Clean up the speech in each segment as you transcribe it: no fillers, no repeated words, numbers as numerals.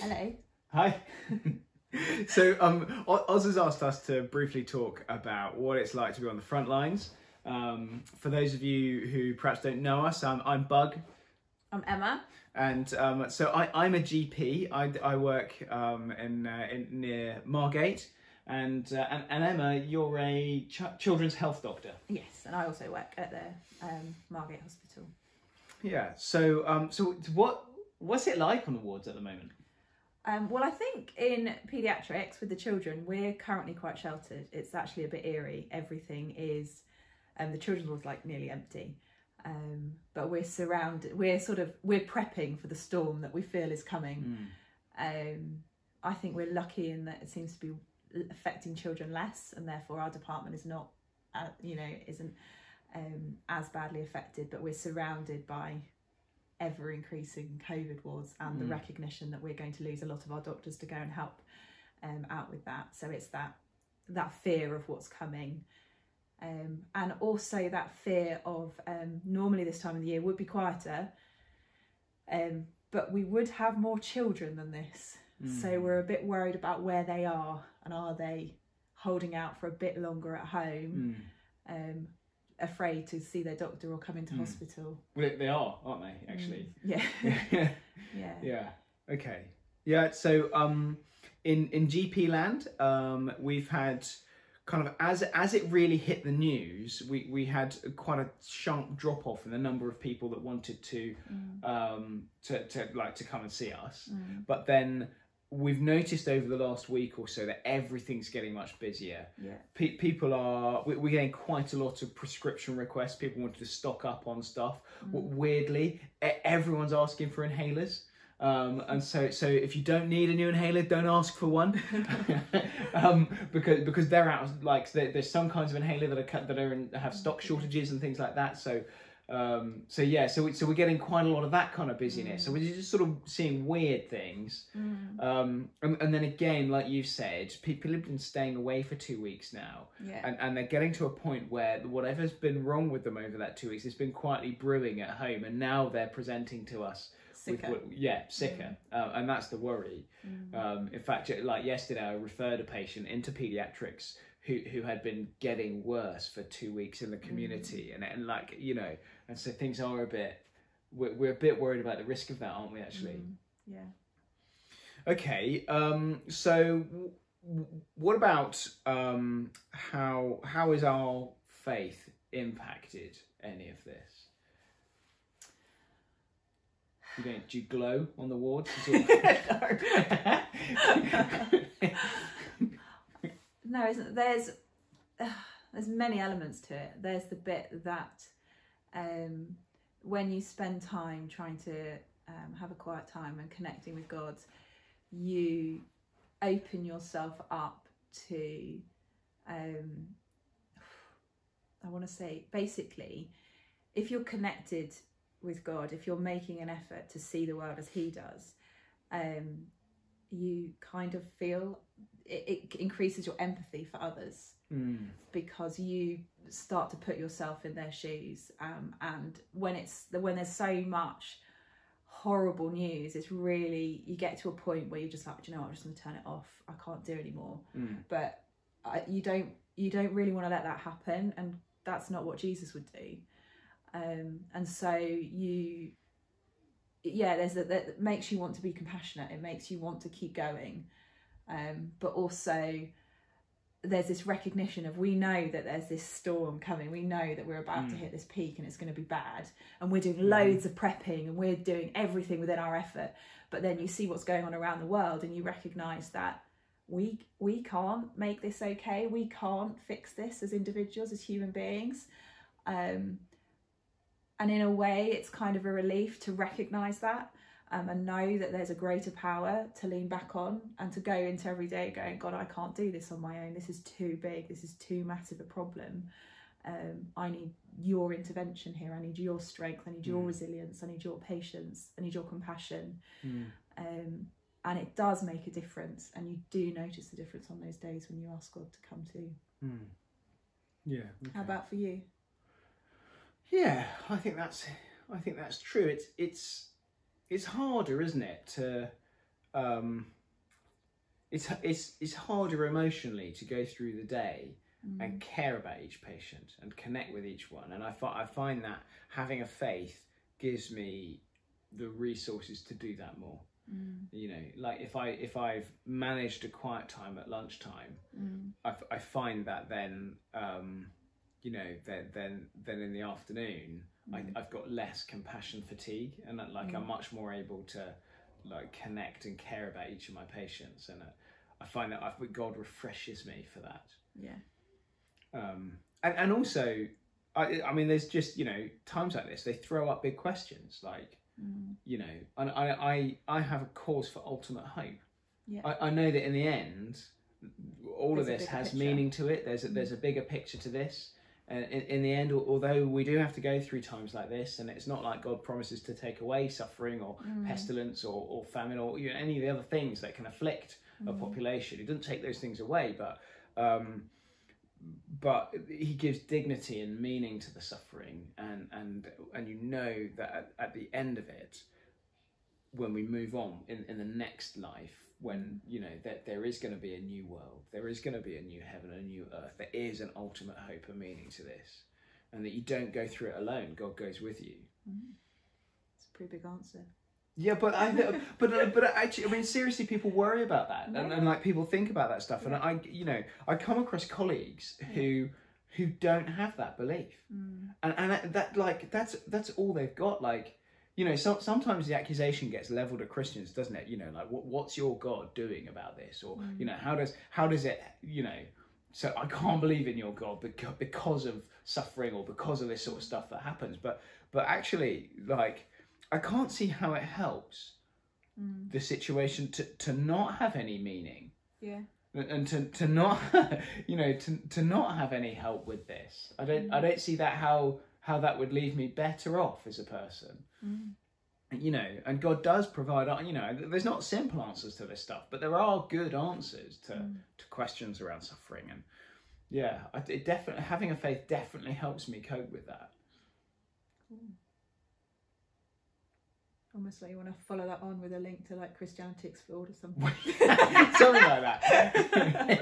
Hello. Hi. So Oz has asked us to briefly talk about what it's like to be on the front lines. For those of you who perhaps don't know us, I'm Bug. I'm Emma. And so I'm a GP. I work in near Margate. And Emma, you're a children's health doctor. Yes, and I also work at the Margate Hospital. Yeah. So what's it like on the wards at the moment? Well, I think in paediatrics with the children, we're currently quite sheltered. It's actually a bit eerie. Everything is, the children's ward's like nearly empty. But we're surrounded, we're prepping for the storm that we feel is coming. I think we're lucky in that it seems to be affecting children less, and therefore our department is not, isn't as badly affected, but we're surrounded by ever increasing COVID wards and the recognition that we're going to lose a lot of our doctors to go and help out with that. So it's that fear of what's coming, and also that fear of normally this time of the year would be quieter, but we would have more children than this. So we're a bit worried about where they are, and are they holding out for a bit longer at home, afraid to see their doctor or come into hospital. Well, they are, aren't they, actually? Yeah. Yeah. Okay. Yeah, so in GP land, we've had kind of, as it really hit the news, we had quite a sharp drop off in the number of people that wanted to come and see us. But then we've noticed over the last week or so that everything's getting much busier. People we're getting quite a lot of prescription requests. People wanted to stock up on stuff. Weirdly, everyone's asking for inhalers. And so if you don't need a new inhaler, don't ask for one. because they're out, like there's some kinds of inhaler that have stock shortages and things like that. So we're getting quite a lot of that kind of busyness. So we're just sort of seeing weird things. And then again, like you've said, people have been staying away for 2 weeks now. And they're getting to a point where whatever's been wrong with them over that 2 weeks has been quietly brewing at home, and now they're presenting to us sicker. Sicker. And that's the worry. In fact, like yesterday, I referred a patient into paediatrics who had been getting worse for 2 weeks in the community, and like, and so things are we're a bit worried about the risk of that, aren't we, actually? Yeah. Okay, so what about how is our faith impacted any of this? Do you glow on the wards? No, isn't there's many elements to it. There's the bit that when you spend time trying to have a quiet time and connecting with God, you open yourself up to I want to say, basically, if you're connected with God, if you're making an effort to see the world as he does, you kind of feel it increases your empathy for others, because you start to put yourself in their shoes, and when there's so much horrible news, it's really, you get to a point where you're just like, do you know what, I'm just going to turn it off, I can't do anymore. But you don't really want to let that happen, and that's not what Jesus would do. And so there's that makes you want to be compassionate. It makes you want to keep going. But also there's this recognition of, we know that there's this storm coming. We know that we're about to hit this peak and it's going to be bad. And we're doing loads of prepping and we're doing everything within our effort. But then you see what's going on around the world and you recognise that we can't make this okay. We can't fix this as individuals, as human beings. And in a way, it's kind of a relief to recognise that, and know that there's a greater power to lean back on, and to go into every day going, God, I can't do this on my own. This is too big. This is too massive a problem. I need your intervention here. I need your strength. I need your resilience. I need your patience. I need your compassion. And it does make a difference. And you do notice the difference on those days when you ask God to come to. Yeah. Okay. How about for you? Yeah, I think that's true. It's harder, isn't it, to it's harder emotionally to go through the day and care about each patient and connect with each one. And I find that having a faith gives me the resources to do that more. You know, like if I've managed a quiet time at lunchtime, I find that then you know, then in the afternoon I've got less compassion fatigue, and like I'm much more able to like connect and care about each of my patients, and I find that God refreshes me for that. And also I mean there's just, you know, times like this they throw up big questions like you know, and I have a cause for ultimate hope. I know that in the end all of this has meaning to it. There's a bigger picture to this, and in the end, although we do have to go through times like this, and it's not like God promises to take away suffering or pestilence or famine or, you know, any of the other things that can afflict a population. He doesn't take those things away, but he gives dignity and meaning to the suffering, and you know that at the end of it, when we move on in the next life, when, you know, that there is going to be a new world, there is going to be a new heaven, a new earth, there is an ultimate hope and meaning to this, and that you don't go through it alone. God goes with you. It's a pretty big answer. Yeah, but actually, I mean, seriously, people worry about that, and like people think about that stuff, and I come across colleagues who don't have that belief, and that's all they've got. Like, you know, sometimes the accusation gets leveled at Christians, doesn't it? You know, like what's your God doing about this, or you know, how does it, you know? So I can't believe in your God because of suffering or because of this sort of stuff that happens, but actually, like, I can't see how it helps the situation to not have any meaning. And to not, you know, to not have any help with this. I don't see that how that would leave me better off as a person. You know, and God does provide, you know, there's not simple answers to this stuff, but there are good answers to questions around suffering. And yeah, it definitely, having a faith definitely helps me cope with that. Almost like you want to follow that on with a link to like Christianity Explored or something. Something like that.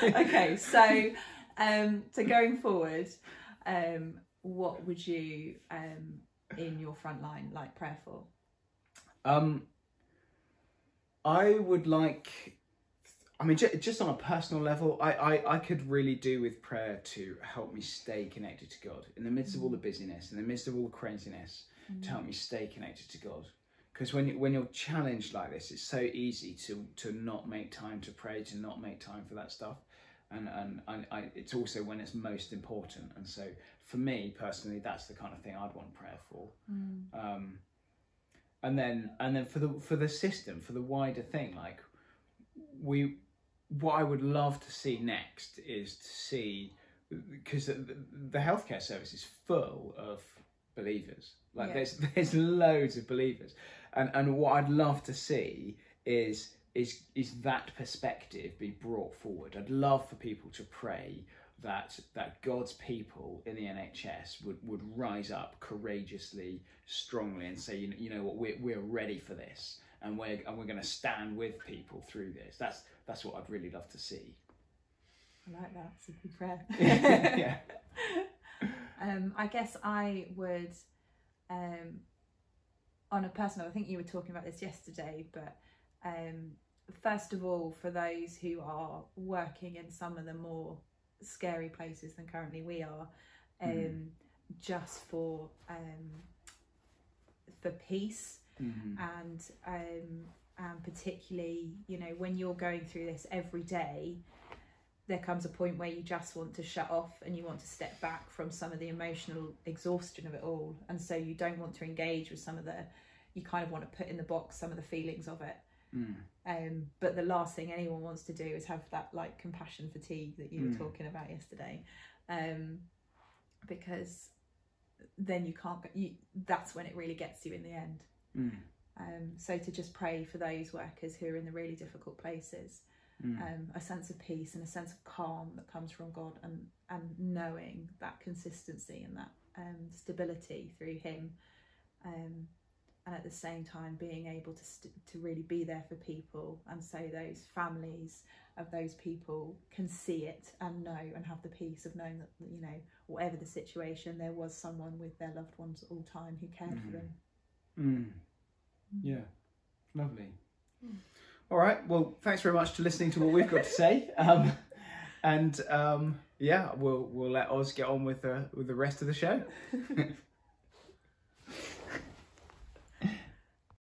Okay, so going forward, what would you in your front line like prayer for? I would like, I mean, just on a personal level, I could really do with prayer to help me stay connected to God in the midst of all the busyness, in the midst of all the craziness, to help me stay connected to God. Because when you're challenged like this, it's so easy to not make time to pray, to not make time for that stuff. And it's also when it's most important. And so for me personally, that's the kind of thing I'd want prayer for. And then for the system, for the wider thing, like what I would love to see next is to see, because the healthcare service is full of believers. Like there's loads of believers, and what I'd love to see is that perspective be brought forward. I'd love for people to pray that God's people in the NHS would rise up courageously, strongly, and say, you know what, we're ready for this, and we're going to stand with people through this. That's what I'd really love to see. I like that. It's a good prayer. I guess I would, on a personal, I think you were talking about this yesterday, but first of all, for those who are working in some of the more scary places than currently we are, just for peace, and particularly, you know, when you're going through this every day, there comes a point where you just want to shut off and you want to step back from some of the emotional exhaustion of it all, and so you don't want to engage with some of the, you kind of want to put in the box some of the feelings of it. But the last thing anyone wants to do is have that like compassion fatigue that you were talking about yesterday, because then you can't, that's when it really gets you in the end. So to just pray for those workers who are in the really difficult places, a sense of peace and a sense of calm that comes from God, and knowing that consistency and that stability through him, and at the same time being able to really be there for people, and so those families of those people can see it and know and have the peace of knowing that, you know, whatever the situation, there was someone with their loved ones all the time who cared for them. Yeah, lovely. All right, well, thanks very much for listening to what we've got to say, and yeah, we'll let Oz get on with the rest of the show.